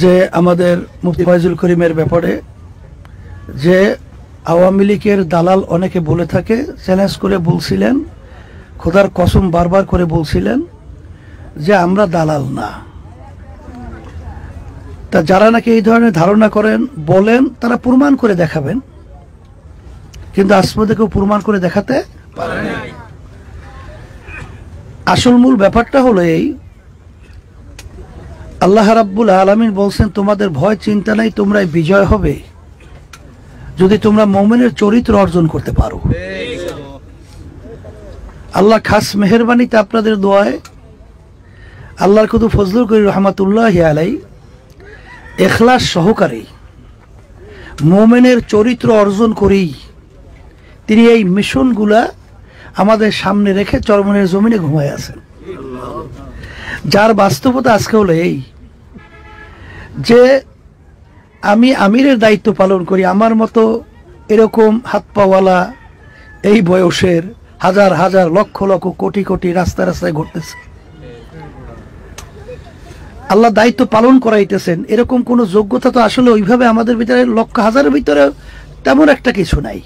যে আমাদের মুফতি ফয়জুল করিমের ব্যাপারে যে আওয়ামী লীগের দালাল অনেকে বলে থাকে, চ্যালেঞ্জ করে বলছিলেন, খোদার কসম বারবার করে বলছিলেন যে আমরা দালাল না। তা যারা নাকি এই ধরনের ধারণা করেন বলেন তারা প্রমাণ করে দেখাবেন, কিন্তু আজ পর্যন্ত কেউ প্রমাণ করে দেখাতে পারে না। আসল মূল ব্যাপারটা হলো এই, আল্লাহ রাব্বুল আলামিন বলছেন তোমাদের ভয় চিন্তা নাই, তোমরাই বিজয় হবে যদি তোমরা মুমিনের চরিত্র অর্জন করতে পারো। আল্লাহ খাস মেহেরবানিতে আপনাদের দোয়ায় আল্লাহর কুতু ফজলুল করিম রহমাতুল্লাহি আলাইহি ইখলাস সহকারে মুমিনের চরিত্র অর্জন করেই তিনি এই মিশনগুলা আমাদের সামনে রেখে চরমনের জমিনে ঘুমায় আছেন। যার বাস্তবতা আজকে হলো এই যে আমি আমিরের দায়িত্ব পালন করি, আমার মতো এরকম হাত পাওয়ালা এই বয়সের হাজার হাজার লক্ষ লক্ষ কোটি কোটি রাস্তায় রাস্তায় ঘুরতেছে, আল্লাহ দায়িত্ব পালন করাইতেছেন। এরকম কোনো যোগ্যতা তো আসলে ওইভাবে আমাদের ভিতরে লক্ষ হাজারের ভিতরে তেমন একটা কিছু নাই।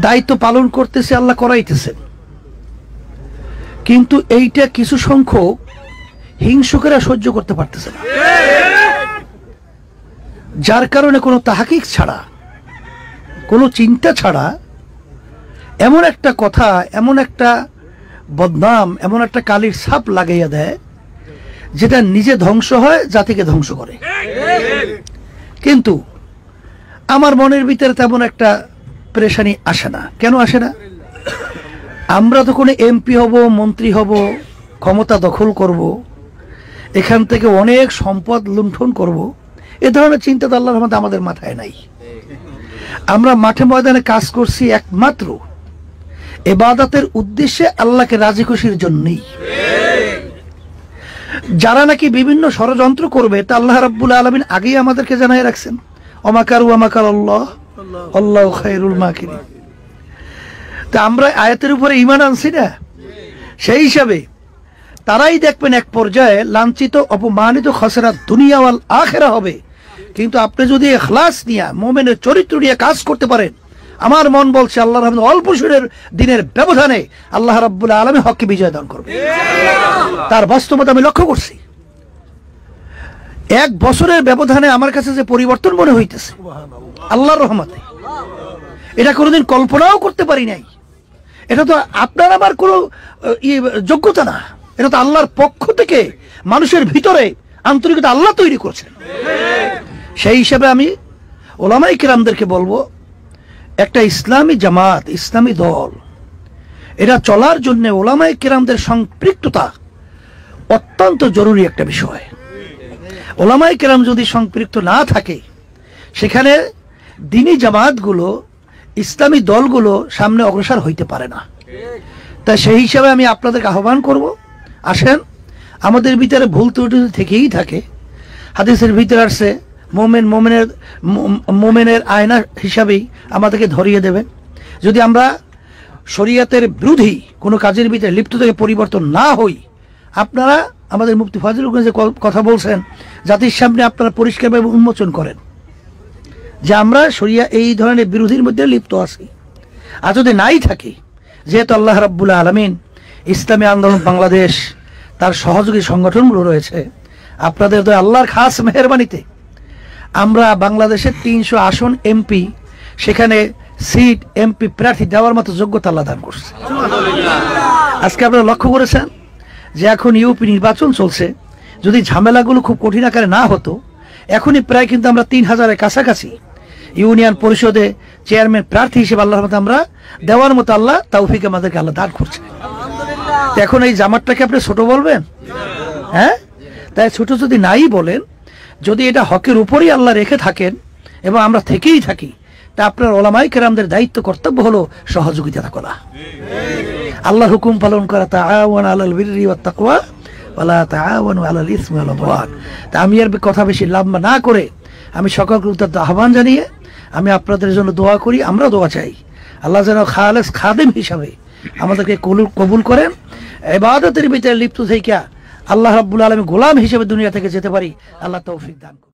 দায়িত্ব পালন করতেছে, আল্লাহ করাইতেছেন, কিন্তু এইটা কিছু সংখ্যক হিংসুকেরা সহ্য করতে পারতেছে না, যার কারণে কোনো তাহাকিক ছাড়া, কোনো চিন্তা ছাড়া এমন একটা কথা, এমন একটা বদনাম, এমন একটা কালির ছাপ লাগাইয়া দেয় যেটা নিজে ধ্বংস হয়, জাতিকে ধ্বংস করে। কিন্তু আমার মনের ভিতরে তেমন একটা পেরেশানি আসে না। কেন আসে না? আমরা তো কোনো এমপি হব, মন্ত্রী হব, ক্ষমতা দখল করব, এখান থেকে অনেক সম্পদ লুণ্ঠন করব, এ ধরনের চিন্তা তো আল্লাহর রহমতে আমাদের মাথায় নাই। আমরা মাঠে ময়দানে কাজ করছি একমাত্র ইবাদতের উদ্দেশ্যে, আল্লাহকে রাজি খুশির জন্যই। যারা নাকি বিভিন্ন ষড়যন্ত্র করবে তা আল্লাহ রাব্বুল আলামিন আগেই আমাদেরকে জানাই রাখছেন, ওমাকারু ওমাকার আল্লাহ আল্লাহু খায়রুল মাকিরিন। তা আমরা আয়াতের উপরে ঈমান আনছি না, সেই হিসাবে তারাই দেখবেন এক পর্যায়ে লাঞ্ছিত, অপমানিত, খসরা দুনিয়া ওয়াল আখিরা হবে। কিন্তু আপনি যদি ইখলাস নিয়ে মুমিনের চরিত্র নিয়ে কাজ করতে পারেন, আমার মন বলছে আল্লাহর রহমতে অল্প দিনের ব্যবধানে আল্লাহ রাব্বুল আলামিন হককে বিজয় দান করবে। তার বাস্তবতা আমি লক্ষ্য করছি। এক বছরের ব্যবধানে আমার কাছে যে পরিবর্তন মনে হইতেছে আল্লাহর রহমতে, এটা কোনোদিন কল্পনাও করতে পারি নাই। এটা তো আপনার আমার কোনো যোগ্যতা না, এটা তো আল্লাহর পক্ষ থেকে মানুষের ভিতরে আন্তরিকতা আল্লাহ তৈরি করছেন। সেই হিসাবে আমি ওলামায়ে কিরামদেরকে বলবো, একটা ইসলামী জামাত, ইসলামী দল, এটা চলার জন্য ওলামায়ে কিরামদের সম্পৃক্ততা অত্যন্ত জরুরি একটা বিষয়। ওলামায়ে কিরাম যদি সম্পৃক্ত না থাকে, সেখানে দ্বীনি জামাতগুলো, ইসলামী দলগুলো সামনে অগ্রসর হইতে পারে না। তাই সেই হিসাবে আমি আপনাদেরকে আহ্বান করব, আসেন, আমাদের ভিতরে ভুল ত্রুটি থেকেই থাকে। হাদিসের ভিতরে আসছে মোমেনের আয়না হিসাবেই আমাদেরকে ধরিয়ে দেবেন। যদি আমরা শরীয়তের বিরোধী কোনো কাজের ভিতরে লিপ্ত থেকে পরিবর্তন না হই, আপনারা আমাদের মুফতি ফজলুল করিম যে কথা বলছেন, জাতির সামনে আপনারা পরিষ্কারভাবে উন্মোচন করেন যে আমরা শরিয়া এই ধরনের বিরোধীর মধ্যে লিপ্ত আছি। আর যদি নাই থাকি, যেহেতু আল্লাহ রাব্বুল আলামিন ইসলামী আন্দোলন বাংলাদেশ, তার সহযোগী সংগঠনগুলো রয়েছে, আপনাদের তো আল্লাহর খাস মেহেরবানিতে আমরা বাংলাদেশের 300 আসন এমপি, সেখানে সিট এমপি প্রার্থী দেওয়ার মতো যোগ্যতা আল্লাহ দান করছে। আজকে আপনারা লক্ষ্য করেছেন যে এখন ইউপি নির্বাচন চলছে, যদি ঝামেলাগুলো খুব কঠিন আকারে না হতো, এখনই প্রায় কিন্তু আমরা 3000-এর কাছাকাছি ইউনিয়ন পরিষদে চেয়ারম্যান প্রার্থী হিসেবে আল্লাহর মতো আমরা দেওয়ার মতো আল্লাহ তৌফিক আমাদেরকে আল্লাহ দান করছে। এখন এই জামাতটাকে আপনি ছোট বলবেন? হ্যাঁ, তাই ছোট যদি নাই বলেন, যদি এটা হকের উপরই আল্লাহ রেখে থাকেন এবং আমরা থেকেই থাকি, তা আপনার ওলামায়ে কেরামদের দায়িত্ব কর্তব্য হলো সহযোগিতা করা, আল্লাহর হুকুম পালন করা। তাআওয়ানু আলাল বিররি ওয়াত তাকওয়া ওয়ালা তাআওয়ানু আলাল ইসমি ওয়াল উদওয়ান। তা আমি আর কথা বেশি লম্বা না করে আমি সকলকে উদ্যত আহ্বান জানিয়ে আমি আপনাদের জন্য দোয়া করি, আমরা দোয়া চাই আল্লাহ যেন খালেস খাদেম হিসাবে আমাদেরকে কবুল করেন, ইবাদতের ভিতরে লিপ্ত থেকে আল্লাহ রাব্বুল আলামিন গোলাম হিসেবে দুনিয়া থেকে যেতে পারি। আল্লাহ তৌফিক দান করুন।